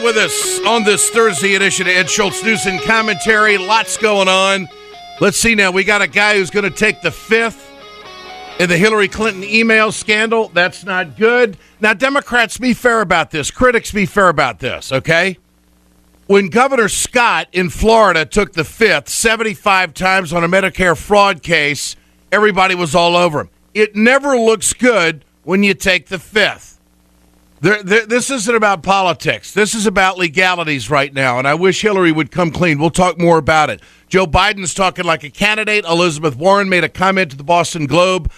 you with us on this Thursday edition of Ed Schultz News and Commentary. Lots going on. Let's see now. We got a guy who's going to take the fifth in the Hillary Clinton email scandal. That's not good. Now, Democrats, be fair about this. Critics, be fair about this, okay? When Governor Scott in Florida took the fifth 75 times on a Medicare fraud case, everybody was all over him. It never looks good when you take the fifth. This isn't about politics. This is about legalities right now, and I wish Hillary would come clean. We'll talk more about it. Joe Biden's talking like a candidate. Elizabeth Warren made a comment to the Boston Globe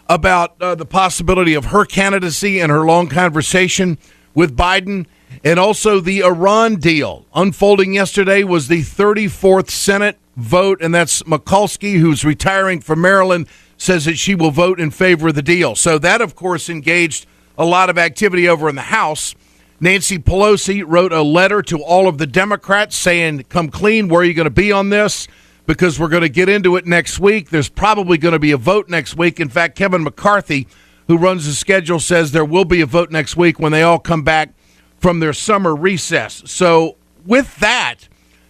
about the possibility of her candidacy and her long conversation with Biden. And also the Iran deal unfolding yesterday was the 34th Senate vote, and that's Schakowsky, who's retiring from Maryland, says that she will vote in favor of the deal. So that, of course, engaged a lot of activity over in the House. Nancy Pelosi wrote a letter to all of the Democrats saying, come clean, where are you going to be on this? Because we're going to get into it next week. There's probably going to be a vote next week. In fact, Kevin McCarthy, who runs the schedule, says there will be a vote next week when they all come back from their summer recess. So with that,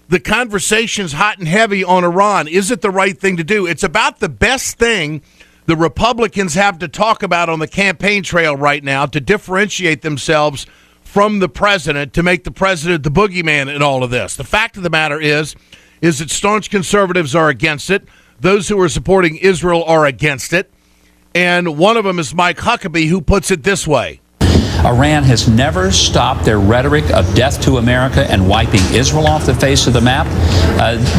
the conversation's hot and heavy on Iran. Is it the right thing to do? It's about the best thing the Republicans have to talk about on the campaign trail right now to differentiate themselves from the president, to make the president the boogeyman in all of this. The fact of the matter is that staunch conservatives are against it. Those who are supporting Israel are against it. And one of them is Mike Huckabee, who puts it this way. Iran has never stopped their rhetoric of death to America and wiping Israel off the face of the map.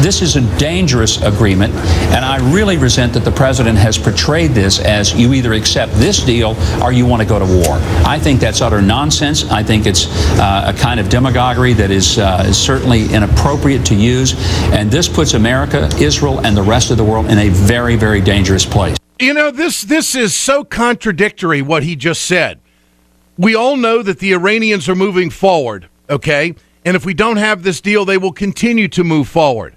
This is a dangerous agreement, and I really resent that the president has portrayed this as you either accept this deal or you want to go to war. I think that's utter nonsense. I think it's a kind of demagoguery that is certainly inappropriate to use, and this puts America, Israel, and the rest of the world in a very, very dangerous place. You know, this is so contradictory, what he just said. We all know that the Iranians are moving forward, okay? And if we don't have this deal, they will continue to move forward.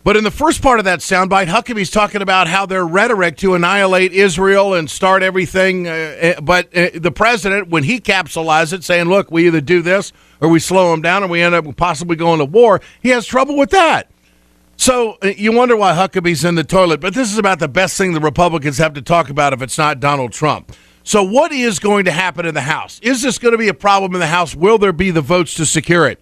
But in the first part of that soundbite, Huckabee's talking about how their rhetoric to annihilate Israel and start everything. But the president, when he capsulized it, saying, look, we either do this or we slow them down and we end up possibly going to war, he has trouble with that. So you wonder why Huckabee's in the toilet. But this is about the best thing the Republicans have to talk about if it's not Donald Trump. So what is going to happen in the House? Is this going to be a problem in the House? Will there be the votes to secure it?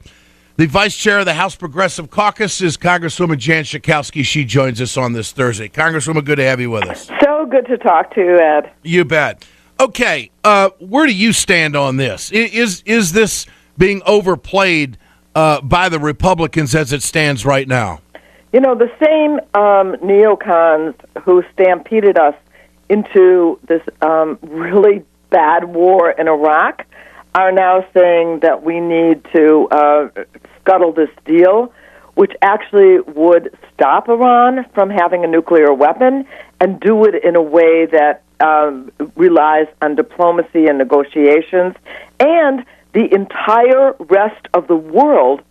The vice chair of the House Progressive Caucus is Congresswoman Jan Schakowsky. She joins us on this Thursday. Congresswoman, good to have you with us. So good to talk to you, Ed. You bet. Okay, where do you stand on this? Is this being overplayed by the Republicans as it stands right now? You know, the same neocons who stampeded us into this really bad war in Iraq are now saying that we need to scuttle this deal, which actually would stop Iran from having a nuclear weapon and do it in a way that relies on diplomacy and negotiations, and the entire rest of the world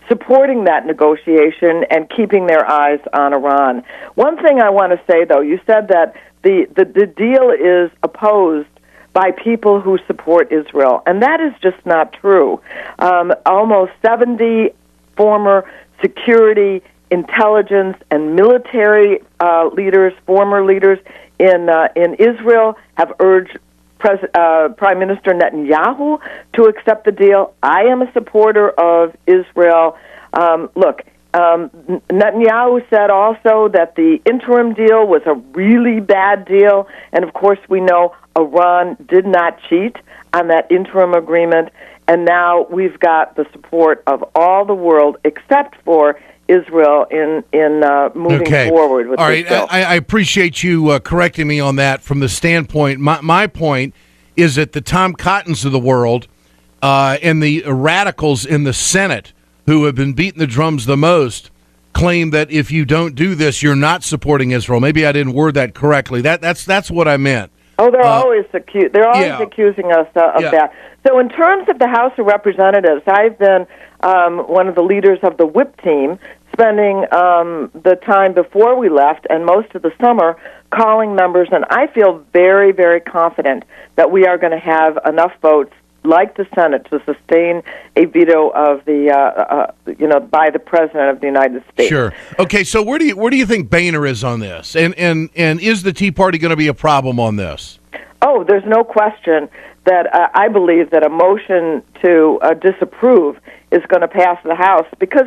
supporting that negotiation and keeping their eyes on Iran. One thing I want to say, though, you said that the deal is opposed by people who support Israel, and that is just not true. Almost 70 former security, intelligence, and military leaders, former leaders in Israel, have urged Prime Minister Netanyahu to accept the deal. I am a supporter of Israel. Look, Netanyahu said also that the interim deal was a really bad deal, and of course we know Iran did not cheat on that interim agreement, and now we've got the support of all the world except for Israel in moving forward with this bill. I appreciate you correcting me on that from the standpoint. My point is that the Tom Cottons of the world and the radicals in the Senate who have been beating the drums the most claim that if you don't do this, you're not supporting Israel. Maybe I didn't word that correctly. That's what I meant. Oh, they're always accusing us of that. So in terms of the House of Representatives, I've been one of the leaders of the whip team, spending the time before we left and most of the summer calling members, and I feel very, very confident that we are going to have enough votes like the Senate, to sustain a veto of the, by the President of the United States. Sure. Okay, so where do you think Boehner is on this? And is the Tea Party going to be a problem on this? Oh, there's no question that I believe that a motion to disapprove is going to pass the House, because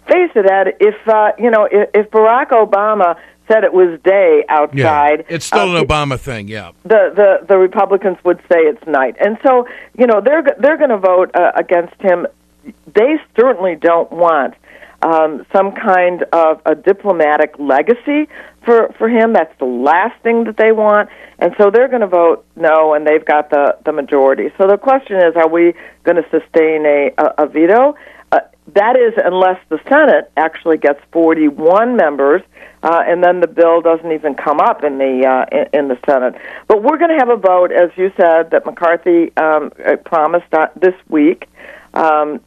face it, Ed, if Barack Obama said it was day outside, it's still an Obama thing. Yeah, the Republicans would say it's night, and so they're going to vote against him. They certainly don't want some kind of a diplomatic legacy for him. That's the last thing that they want, and so they're going to vote no, and they've got the majority. So the question is, are we going to sustain a veto? That is, unless the Senate actually gets 41 members, and then the bill doesn't even come up in the Senate. But we're going to have a vote, as you said, that McCarthy promised this week on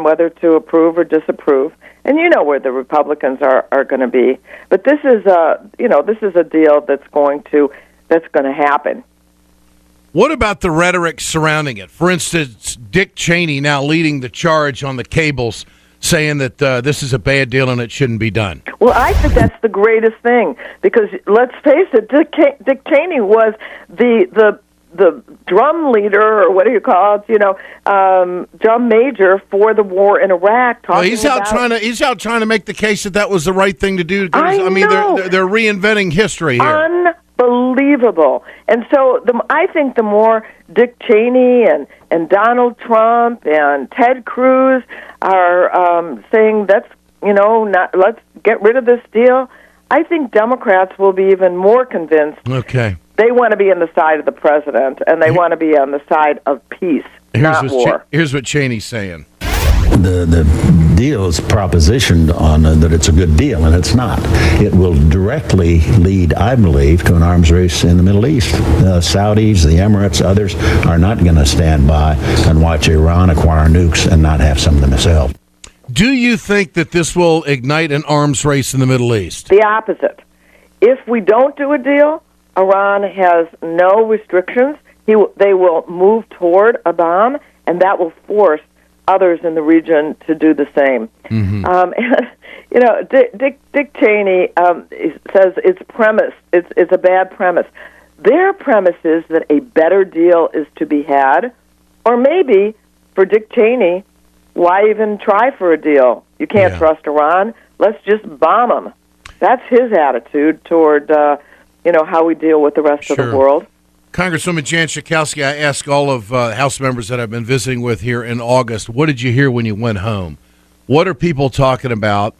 whether to approve or disapprove. And you know where the Republicans are going to be. But this is a deal that's going to happen. What about the rhetoric surrounding it? For instance, Dick Cheney now leading the charge on the cables, saying that this is a bad deal and it shouldn't be done. Well, I think that's the greatest thing, because let's face it, Dick Cheney was the drum leader, or what do you call it? Drum major for the war in Iraq. He's out trying to make the case that was the right thing to do. I mean, know. they're reinventing history here. Unbelievable. And so I think the more Dick Cheney and Donald Trump and Ted Cruz are saying let's get rid of this deal, I think Democrats will be even more convinced. Okay. They want to be on the side of the president, and they want to be on the side of peace, not war. Here's what Cheney's saying. The deal is propositioned on that it's a good deal, and it's not. It will directly lead, I believe, to an arms race in the Middle East. The Saudis, the Emirates, others are not going to stand by and watch Iran acquire nukes and not have some of them themselves. Do you think that this will ignite an arms race in the Middle East? The opposite. If we don't do a deal, Iran has no restrictions. They will move toward a bomb, and that will force others in the region to do the same. Mm-hmm. Dick Cheney says it's a bad premise. Their premise is that a better deal is to be had, or maybe for Dick Cheney, why even try for a deal? You can't trust Iran. Let's just bomb them. That's his attitude toward how we deal with the rest of the world. Congresswoman Jan Schakowsky, I ask all of House members that I've been visiting with here in August, what did you hear when you went home? What are people talking about?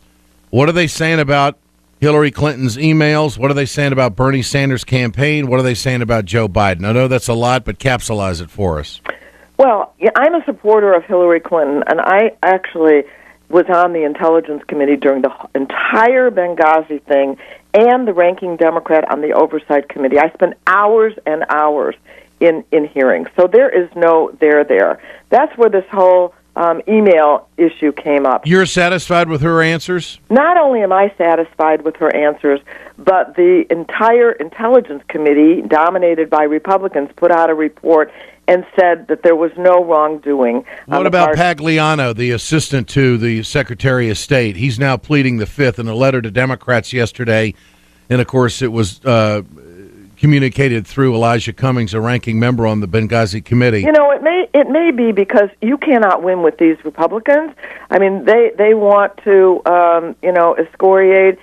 What are they saying about Hillary Clinton's emails? What are they saying about Bernie Sanders' campaign? What are they saying about Joe Biden? I know that's a lot, but capsulize it for us. Well, I'm a supporter of Hillary Clinton, and I actually was on the Intelligence Committee during the entire Benghazi thing, and the ranking Democrat on the Oversight Committee. I spent hours and hours in hearings. So there is no there. That's where this whole email issue came up. You're satisfied with her answers? Not only am I satisfied with her answers, but the entire Intelligence Committee, dominated by Republicans, put out a report and said that there was no wrongdoing. What about Pagliano, the assistant to the Secretary of State? He's now pleading the Fifth in a letter to Democrats yesterday, and of course it was communicated through Elijah Cummings, a ranking member on the Benghazi committee. It may be because you cannot win with these Republicans. I mean, they want to excoriate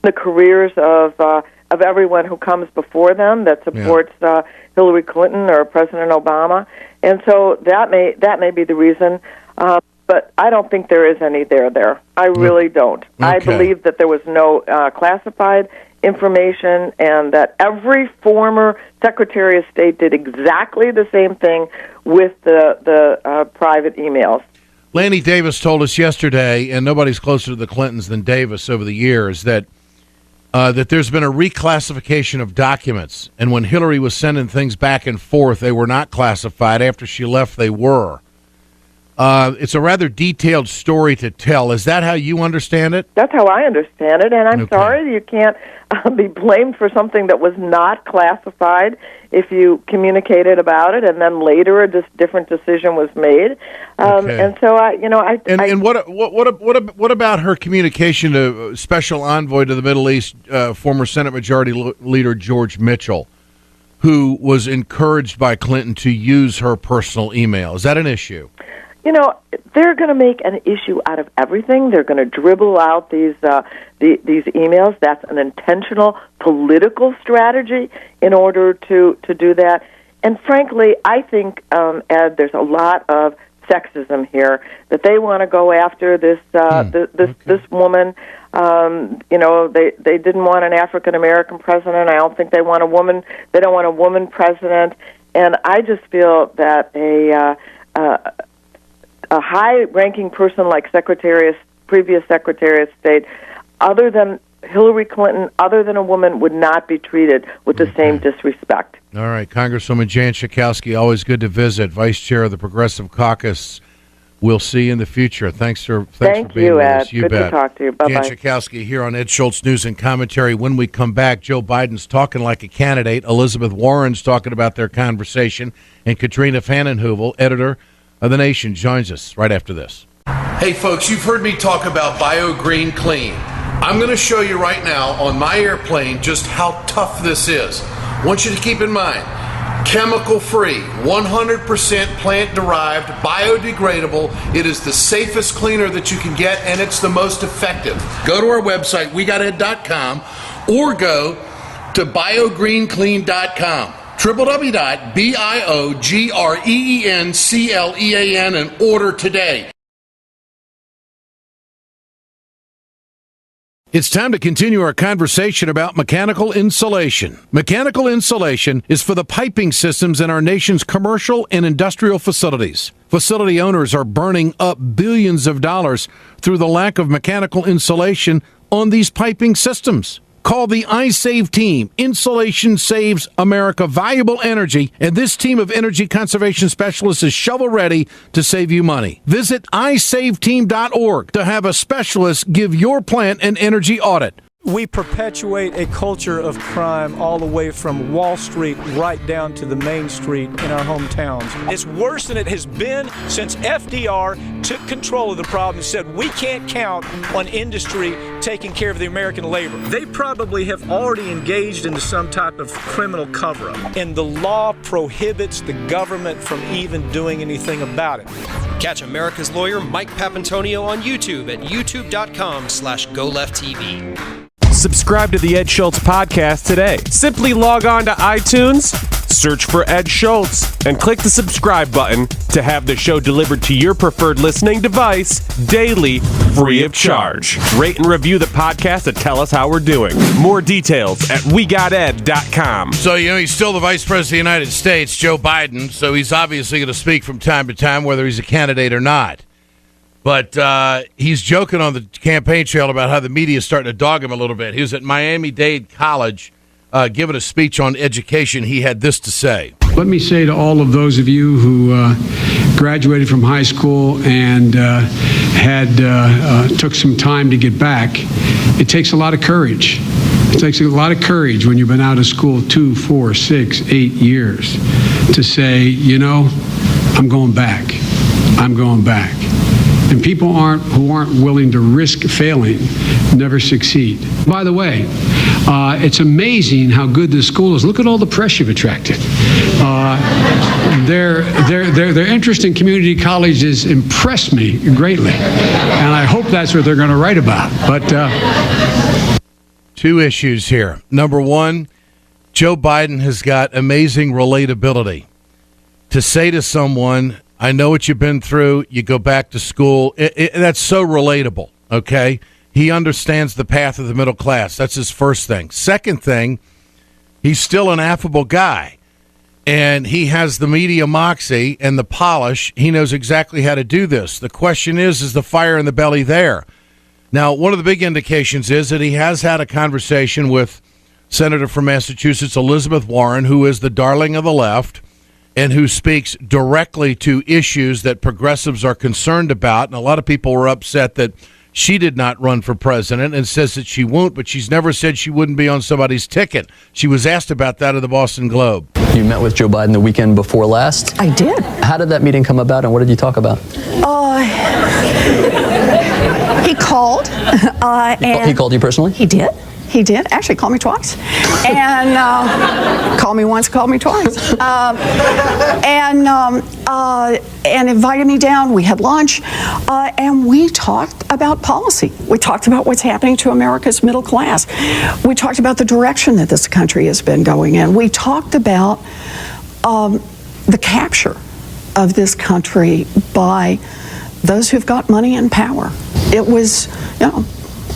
the careers of everyone who comes before them that supports Hillary Clinton or President Obama, and so that may be the reason. But I don't think there is any there. I really don't. Okay. I believe that there was no classified information, and that every former Secretary of State did exactly the same thing with the private emails. Lanny Davis told us yesterday, and nobody's closer to the Clintons than Davis over the years, that there's been a reclassification of documents, and when Hillary was sending things back and forth, they were not classified. After she left, they were. It's a rather detailed story to tell. Is that how you understand it? That's how I understand it, and I'm Okay. sorry you can't be blamed for something that was not classified if you communicated about it, and then later a different decision was made. Okay. And so What about her communication to Special Envoy to the Middle East, former Senate Majority Leader George Mitchell, who was encouraged by Clinton to use her personal email? Is that an issue? They're going to make an issue out of everything. They're going to dribble out these emails. That's an intentional political strategy in order to do that. And frankly, I think, Ed, there's a lot of sexism here, that they want to go after this this woman. They didn't want an African American president. I don't think they want a woman. They don't want a woman president. And I just feel that a high-ranking person like previous Secretary of State, other than Hillary Clinton, other than a woman, would not be treated with the same disrespect. All right, Congresswoman Jan Schakowsky, always good to visit. Vice Chair of the Progressive Caucus. We'll see you in the future. Thanks for being with Ed. us. You Good bet. to talk to you. Bye-bye. Jan Schakowsky here on Ed Schultz News and Commentary. When we come back, Joe Biden's talking like a candidate. Elizabeth Warren's talking about their conversation. And Katrina Heuvel, editor of The Nation, joins us right after this. Hey, folks, you've heard me talk about BioGreen Clean. I'm going to show you right now on my airplane just how tough this is. I want you to keep in mind, chemical-free, 100% plant-derived, biodegradable. It is the safest cleaner that you can get, and it's the most effective. Go to our website, wegoted.com, or go to biogreenclean.com. www.biogreenclean and order today. It's time to continue our conversation about mechanical insulation. Mechanical insulation is for the piping systems in our nation's commercial and industrial facilities. Facility owners are burning up billions of dollars through the lack of mechanical insulation on these piping systems. Call the iSave team. Insulation saves America valuable energy, and this team of energy conservation specialists is shovel-ready to save you money. Visit iSaveTeam.org to have a specialist give your plant an energy audit. We perpetuate a culture of crime all the way from Wall Street right down to the main street in our hometowns. It's worse than it has been since FDR took control of the problem and said we can't count on industry taking care of the American labor. They probably have already engaged into some type of criminal cover-up, and the law prohibits the government from even doing anything about it. Catch America's lawyer Mike Papantonio on YouTube at youtube.com/GoLeftTV. Subscribe to the Ed Schultz podcast today. Simply log on to iTunes, search for Ed Schultz, and click the subscribe button to have the show delivered to your preferred listening device daily, free of charge. Rate and review the podcast and tell us how we're doing. More details at wegoted.com. So, he's still the Vice President of the United States, Joe Biden, so he's obviously going to speak from time to time, whether he's a candidate or not. But he's joking on the campaign trail about how the media is starting to dog him a little bit. He was at Miami-Dade College giving a speech on education. He had this to say. Let me say to all of those of you who graduated from high school and took some time to get back, it takes a lot of courage. It takes a lot of courage when you've been out of school 2, 4, 6, 8 years to say, I'm going back. I'm going back. And people who aren't willing to risk failing never succeed. By the way, it's amazing how good this school is. Look at all the press you've attracted. Their interest in community colleges impressed me greatly, and I hope that's what they're going to write about. But two issues here. Number one, Joe Biden has got amazing relatability. To say to someone, I know what you've been through. You go back to school. That's so relatable, okay? He understands the path of the middle class. That's his first thing. Second thing, he's still an affable guy, and he has the media moxie and the polish. He knows exactly how to do this. The question is the fire in the belly there? Now, one of the big indications is that he has had a conversation with Senator from Massachusetts, Elizabeth Warren, who is the darling of the left, and who speaks directly to issues that progressives are concerned about. And a lot of people were upset that she did not run for president and says that she won't, but she's never said she wouldn't be on somebody's ticket. She was asked about that at the Boston Globe. You met with Joe Biden the weekend before last? I did. How did that meeting come about, and what did you talk about? He called. He called you personally? He did. He did. Actually, called me twice. And called me once, called me twice. And invited me down. We had lunch. And we talked about policy. We talked about what's happening to America's middle class. We talked about the direction that this country has been going in. We talked about the capture of this country by those who've got money and power. It was,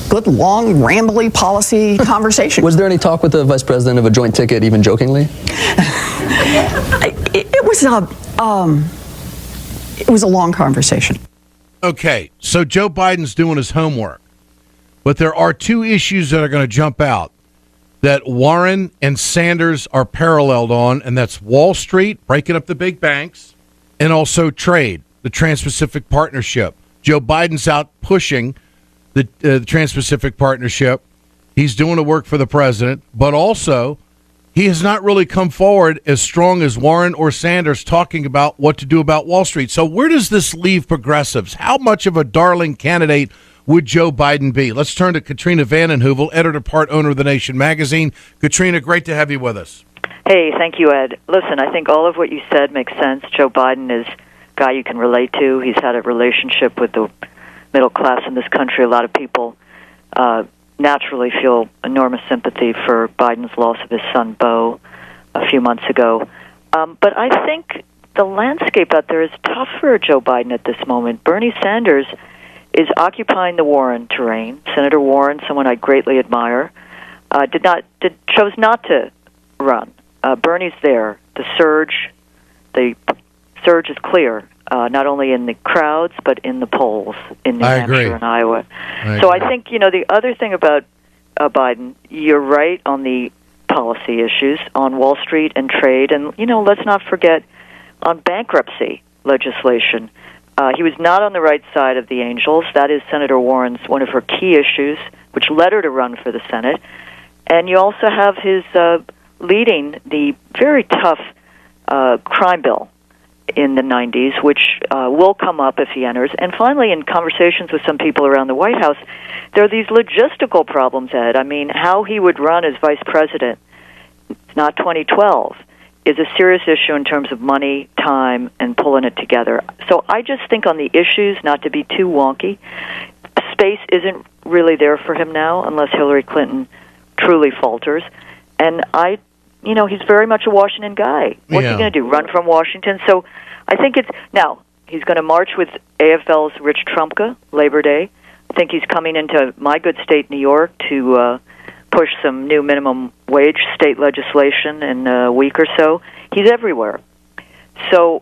good, long, rambly policy conversation. Was there any talk with the vice president of a joint ticket, even jokingly? It was a long conversation. Okay, so Joe Biden's doing his homework, but there are two issues that are going to jump out that Warren and Sanders are paralleled on, and that's Wall Street, breaking up the big banks, and also trade, the Trans-Pacific Partnership. Joe Biden's out pushing the Trans-Pacific Partnership. He's doing the work for the president, but also he has not really come forward as strong as Warren or Sanders talking about what to do about Wall Street. So where does this leave progressives? How much of a darling candidate would Joe Biden be? Let's turn to Katrina Vanden, Heuvel, editor, part owner of The Nation magazine. Katrina, great to have you with us. Hey, thank you, Ed. Listen, I think all of what you said makes sense. Joe Biden is a guy you can relate to. He's had a relationship with the middle class in this country. A lot of people naturally feel enormous sympathy for Biden's loss of his son, Beau, a few months ago. But I think the landscape out there is tough for Joe Biden at this moment. Bernie Sanders is occupying the Warren terrain. Senator Warren, someone I greatly admire, chose not to run. Bernie's there. The surge is clear. Not only in the crowds, but in the polls in New Hampshire and Iowa. I think, the other thing about Biden, you're right on the policy issues on Wall Street and trade. And, let's not forget on bankruptcy legislation. He was not on the right side of the angels. That is Senator Warren's one of her key issues, which led her to run for the Senate. And you also have his leading the very tough crime bill in the 90s, which will come up if he enters. And finally, in conversations with some people around the White House, there are these logistical problems, Ed. I mean, how he would run as vice president, not 2012, is a serious issue in terms of money, time, and pulling it together. So I just think on the issues, not to be too wonky, space isn't really there for him now unless Hillary Clinton truly falters. And he's very much a Washington guy. What's he going to do, run from Washington? So I think now, he's going to march with AFL's Rich Trumka, Labor Day. I think he's coming into my good state, New York, to push some new minimum wage state legislation in a week or so. He's everywhere. So,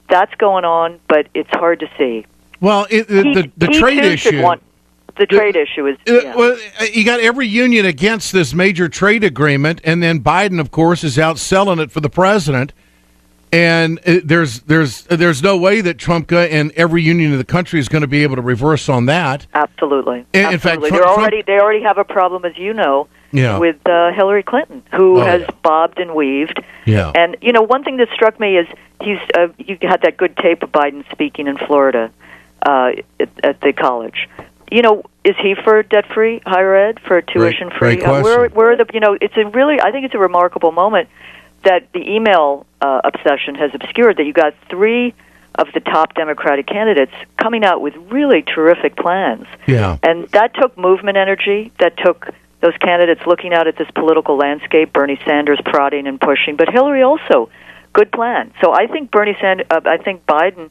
that's going on, but it's hard to see. Well, the trade issue... The trade issue is... Well, you got every union against this major trade agreement, and then Biden, of course, is out selling it for the president. And there's no way that Trumka and every union in the country is going to be able to reverse on that. Absolutely. In fact, they already have a problem, as you know, with Hillary Clinton, who has bobbed and weaved. Yeah. And one thing that struck me is you had that good tape of Biden speaking in Florida at the college. Is he for debt-free higher ed, for tuition-free? Great question. Where are the? I think it's a remarkable moment that the email obsession has obscured. That you got three of the top Democratic candidates coming out with really terrific plans. Yeah. And that took movement energy. That took those candidates looking out at this political landscape. Bernie Sanders prodding and pushing, but Hillary also good plan. So I think I think Biden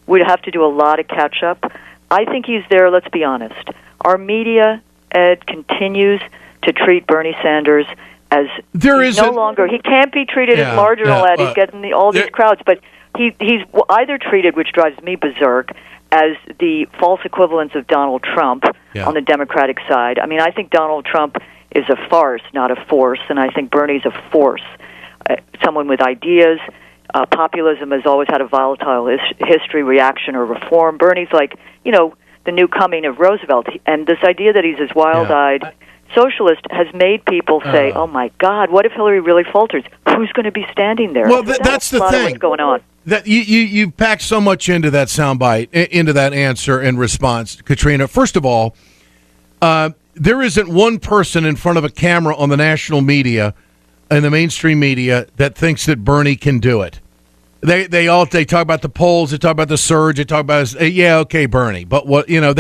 would have to do a lot of catch up. I think he's there, let's be honest. Our media, Ed, continues to treat Bernie Sanders as no longer... He can't be treated as marginal, Ed. He's getting all these crowds. But he's either treated, which drives me berserk, as the false equivalence of Donald Trump on the Democratic side. I mean, I think Donald Trump is a farce, not a force, and I think Bernie's a force. Someone with ideas, populism has always had a volatile history, reaction, or reform. Bernie's like, the new coming of Roosevelt. And this idea that he's this wild-eyed socialist has made people say, oh, my God, what if Hillary really falters? Who's going to be standing there? Well, that's the thing. What's going on. That you packed so much into that soundbite, into that answer and response, Katrina. First of all, there isn't one person in front of a camera on the national media and the mainstream media that thinks that Bernie can do it. They talk about the polls, they talk about the surge, they talk about Bernie. But what there's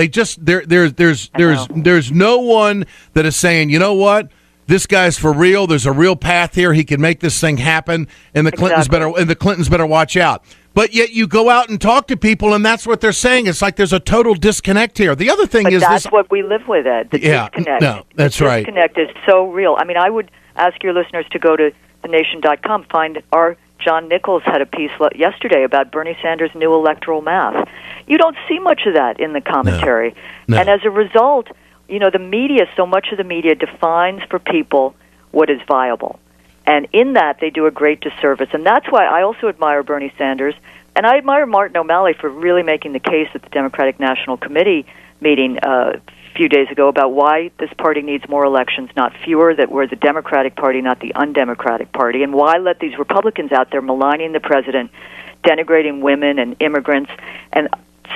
no one that is saying, you know what, this guy's for real. There's a real path here. He can make this thing happen, and the Clintons better watch out. But yet you go out and talk to people, and that's what they're saying. It's like there's a total disconnect here. The other thing is that's what we live with, Ed. The disconnect. No, that's right. The disconnect is so real. I mean, I would ask your listeners to go to thenation.com, find our John Nichols had a piece yesterday about Bernie Sanders' new electoral math. You don't see much of that in the commentary. No. And as a result, the media, so much of the media defines for people what is viable. And in that, they do a great disservice. And that's why I also admire Bernie Sanders, and I admire Martin O'Malley for really making the case at the Democratic National Committee meeting a few days ago about why this party needs more elections, not fewer, that we're the Democratic Party, not the undemocratic party, and why let these Republicans out there maligning the president, denigrating women and immigrants, and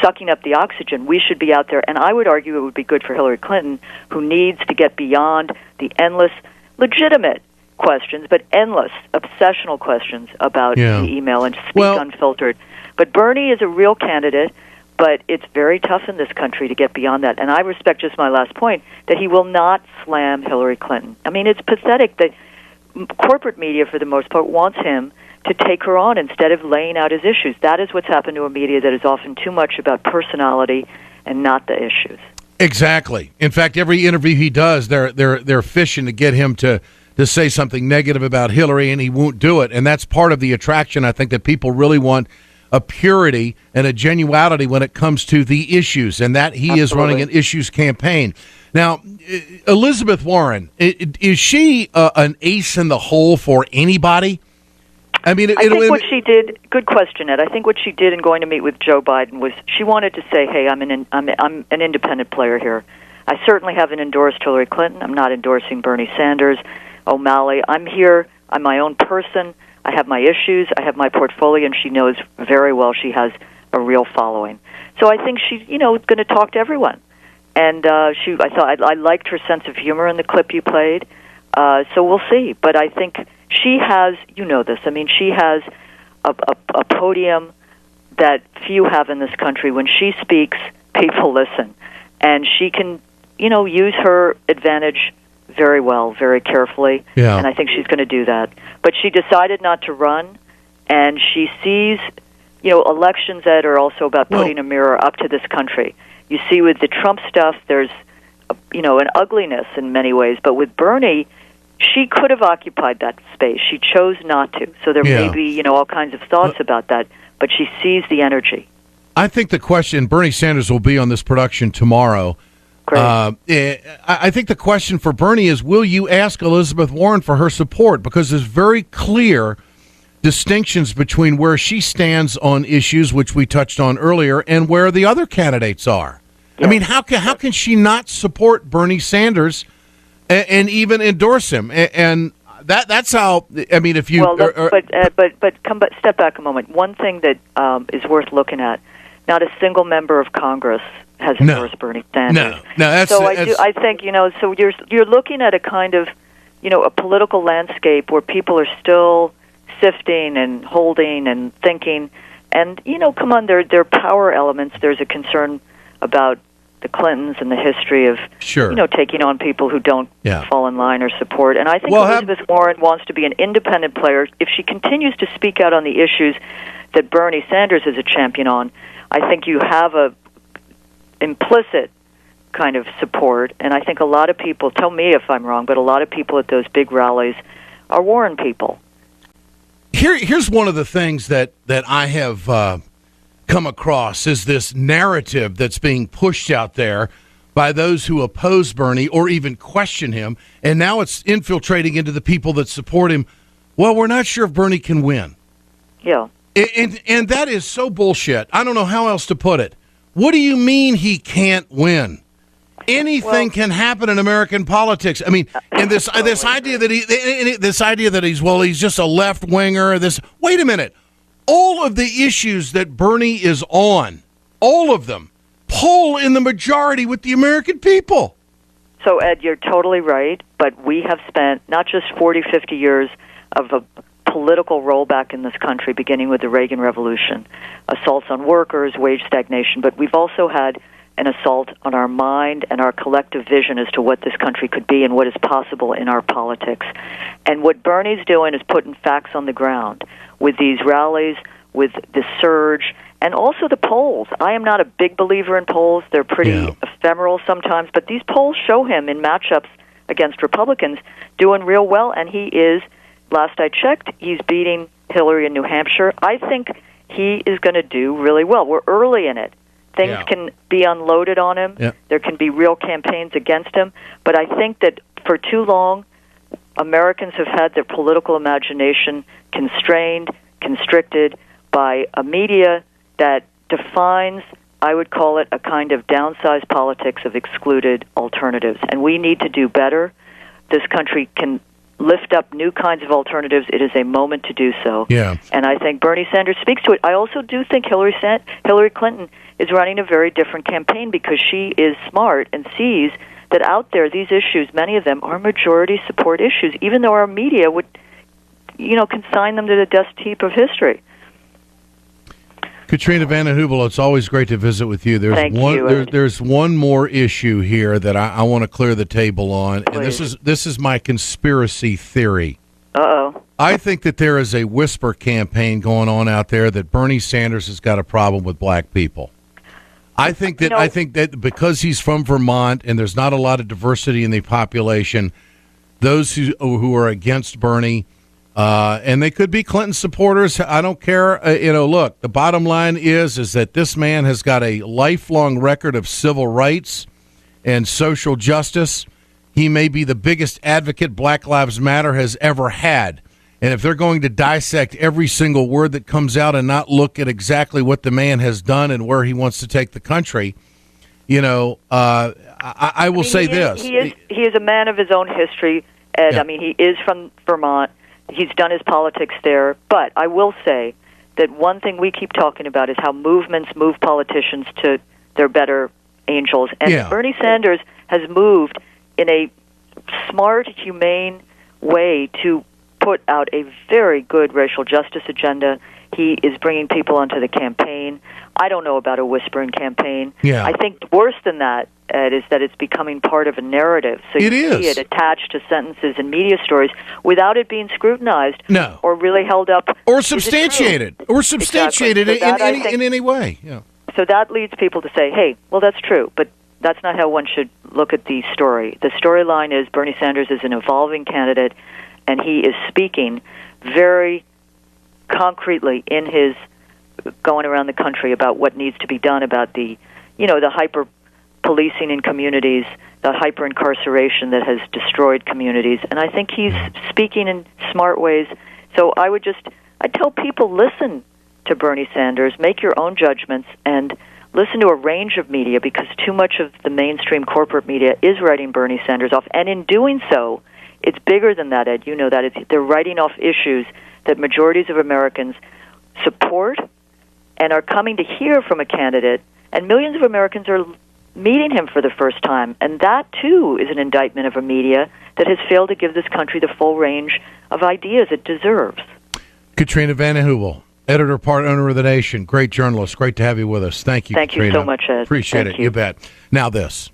sucking up the oxygen. We should be out there, and I would argue it would be good for Hillary Clinton, who needs to get beyond the endless, legitimate questions, but endless, obsessional questions about the email and speak unfiltered. But Bernie is a real candidate, but it's very tough in this country to get beyond that. And I respect, just my last point, that he will not slam Hillary Clinton. I mean, it's pathetic that corporate media, for the most part, wants him to take her on instead of laying out his issues. That is what's happened to a media that is often too much about personality and not the issues. Exactly. In fact, every interview he does, they're fishing to get him to say something negative about Hillary, and he won't do it. And that's part of the attraction, I think, that people really want, a purity and a genuality when it comes to the issues, and that he is running an issues campaign. Now, Elizabeth Warren, is she an ace in the hole for anybody? I mean, I think what she did. Good question, Ed. I think what she did in going to meet with Joe Biden was she wanted to say, "Hey, I'm an independent player here. I certainly haven't endorsed Hillary Clinton. I'm not endorsing Bernie Sanders, O'Malley. I'm here. I'm my own person. I have my issues. I have my portfolio," and she knows very well she has a real following. So I think she's, going to talk to everyone. And I liked her sense of humor in the clip you played. So we'll see. But I think she has, this. I mean, she has a podium that few have in this country. When she speaks, people listen, and she can, use her advantage very well, very carefully, and I think she's going to do that. But she decided not to run, and she sees, elections that are also about putting a mirror up to this country. You see with the Trump stuff, there's, an ugliness in many ways, but with Bernie, she could have occupied that space. She chose not to, so there may be, all kinds of thoughts about that, but she sees the energy. I think the question, Bernie Sanders will be on this production tomorrow. I think the question for Bernie is, will you ask Elizabeth Warren for her support? Because there's very clear distinctions between where she stands on issues, which we touched on earlier, and where the other candidates are. Yes. I mean, how can she not support Bernie Sanders and even endorse him? And that's how. I mean, if you step back a moment. One thing that is worth looking at: not a single member of Congress has endorsed Bernie Sanders. I think So you're looking at a kind of, a political landscape where people are still sifting and holding and thinking, and come on, there are power elements. There's a concern about the Clintons and the history of taking on people who don't fall in line or support. And I think Elizabeth Warren wants to be an independent player. If she continues to speak out on the issues that Bernie Sanders is a champion on, I think you have a implicit kind of support, and I think a lot of people, tell me if I'm wrong, but a lot of people at those big rallies are Warren people. Here's one of the things that I have come across is this narrative that's being pushed out there by those who oppose Bernie or even question him, and now it's infiltrating into the people that support him. Well, we're not sure if Bernie can win. Yeah. And that is so bullshit. I don't know how else to put it. What do you mean he can't win? Anything can happen in American politics. I mean, and this idea that he's just a left winger. Wait a minute. All of the issues that Bernie is on, all of them, poll in the majority with the American people. So, Ed, you're totally right, but we have spent not just 40, 50 years of a political rollback in this country, beginning with the Reagan Revolution, assaults on workers, wage stagnation, but we've also had an assault on our mind and our collective vision as to what this country could be and what is possible in our politics. And what Bernie's doing is putting facts on the ground with these rallies, with the surge, and also the polls. I am not a big believer in polls. They're pretty ephemeral sometimes, but these polls show him in matchups against Republicans doing real well, and he is, last I checked, he's beating Hillary in New Hampshire. I think he is going to do really well. We're early in it. Things can be unloaded on him. Yeah. There can be real campaigns against him. But I think that for too long, Americans have had their political imagination constrained, constricted by a media that defines, I would call it, a kind of downsized politics of excluded alternatives. And we need to do better. This country can lift up new kinds of alternatives. It is a moment to do so. Yeah. And I think Bernie Sanders speaks to it. I also do think Hillary Clinton is running a very different campaign because she is smart and sees that out there, these issues, many of them are majority support issues, even though our media would, consign them to the dust heap of history. Katrina, Vanden, Heuvel, it's always great to visit with you. There's one more issue here that I want to clear the table on, Please. And this is my conspiracy theory. Uh-oh. I think that there is a whisper campaign going on out there that Bernie Sanders has got a problem with black people. I think that because he's from Vermont and there's not a lot of diversity in the population, those who are against Bernie, and they could be Clinton supporters, I don't care. Look, the bottom line is that this man has got a lifelong record of civil rights and social justice. He may be the biggest advocate Black Lives Matter has ever had. And if they're going to dissect every single word that comes out and not look at exactly what the man has done and where he wants to take the country, I will say this. He is a man of his own history, Ed. Yeah. I mean, he is from Vermont. He's done his politics there. But I will say that one thing we keep talking about is how movements move politicians to their better angels. And Bernie Sanders has moved in a smart, humane way to put out a very good racial justice agenda. He is bringing people onto the campaign. I don't know about a whispering campaign. Yeah. I think worse than that, Ed, is that it's becoming part of a narrative. So you see it attached to sentences and media stories without it being scrutinized or really held up. Or substantiated. Exactly. In any way. Yeah. So that leads people to say, hey, well, that's true, but that's not how one should look at the story. The storyline is Bernie Sanders is an evolving candidate, and he is speaking very concretely in his going around the country about what needs to be done about the hyper policing in communities, the hyper incarceration that has destroyed communities. And I think he's speaking in smart ways. So I tell people, listen to Bernie Sanders, make your own judgments, and listen to a range of media, because too much of the mainstream corporate media is writing Bernie Sanders off. And in doing so, it's bigger than that, Ed. You know that. They're writing off issues that majorities of Americans support and are coming to hear from a candidate, and millions of Americans are meeting him for the first time. And that, too, is an indictment of a media that has failed to give this country the full range of ideas it deserves. Katrina, Vanden, Heuvel, editor, part owner of The Nation, great journalist. Great to have you with us. Thank you, Katrina. Thank you so much, Ed. Appreciate it. You bet. Now this.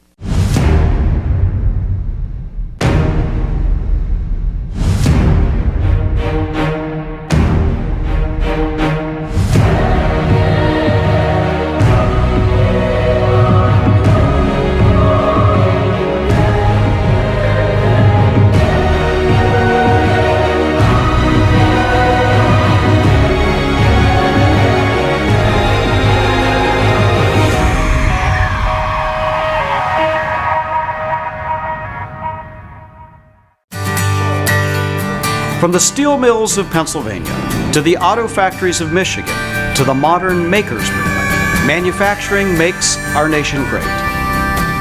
From the steel mills of Pennsylvania to the auto factories of Michigan, to the modern makers movement, manufacturing makes our nation great.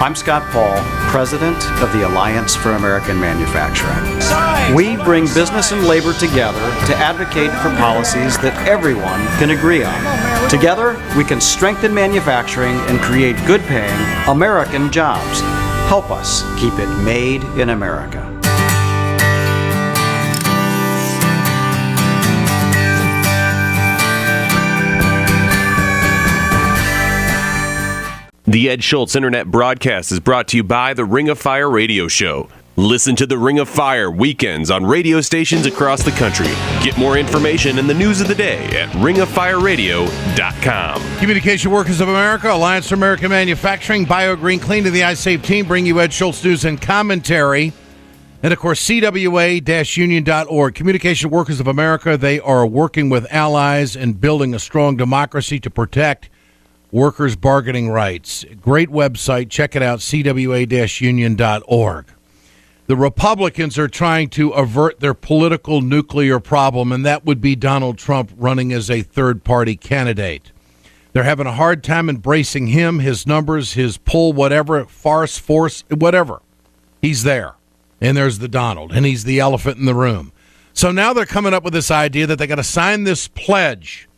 I'm Scott Paul, president of the Alliance for American Manufacturing. We bring business and labor together to advocate for policies that everyone can agree on. Together, we can strengthen manufacturing and create good-paying American jobs. Help us keep it made in America. The Ed Schultz Internet broadcast is brought to you by the Ring of Fire radio show. Listen to the Ring of Fire weekends on radio stations across the country. Get more information and the news of the day at ringofireradio.com. Communication Workers of America, Alliance for American Manufacturing, BioGreen Clean, to the iSafe team bring you Ed Schultz news and commentary. And, of course, CWA-union.org. Communication Workers of America, they are working with allies and building a strong democracy to protect workers' bargaining rights. Great website. Check it out, CWA-union.org. The Republicans are trying to avert their political nuclear problem, and that would be Donald Trump running as a third-party candidate. They're having a hard time embracing him, his numbers, his pull, whatever, farce, force, whatever. He's there. And there's the Donald, and he's the elephant in the room. So now they're coming up with this idea that they got to sign this pledge,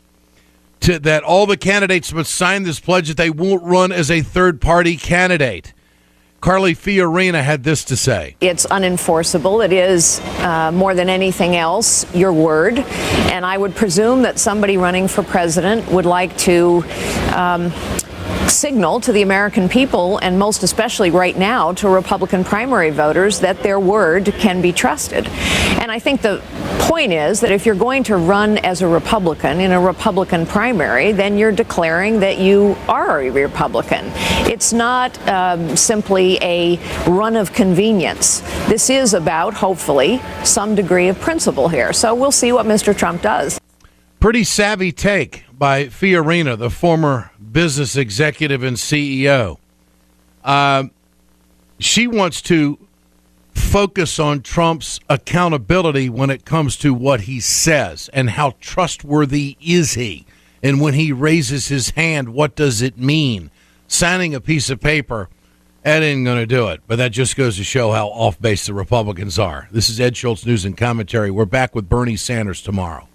that all the candidates must sign this pledge that they won't run as a third-party candidate. Carly Fiorina had this to say. It's unenforceable. It is, more than anything else, your word. And I would presume that somebody running for president would like to signal to the American people, and most especially right now to Republican primary voters, that their word can be trusted. And I think the point is that if you're going to run as a Republican in a Republican primary, then you're declaring that you are a Republican. It's not simply a run of convenience. This is about, hopefully, some degree of principle here. So we'll see what Mr. Trump does. Pretty savvy take by Fiorina, the former business executive and CEO. She wants to focus on Trump's accountability when it comes to what he says and how trustworthy is he. And when he raises his hand, what does it mean? Signing a piece of paper, that ain't going to do it. But that just goes to show how off base the Republicans are. This is Ed Schultz News and Commentary. We're back with Bernie Sanders tomorrow.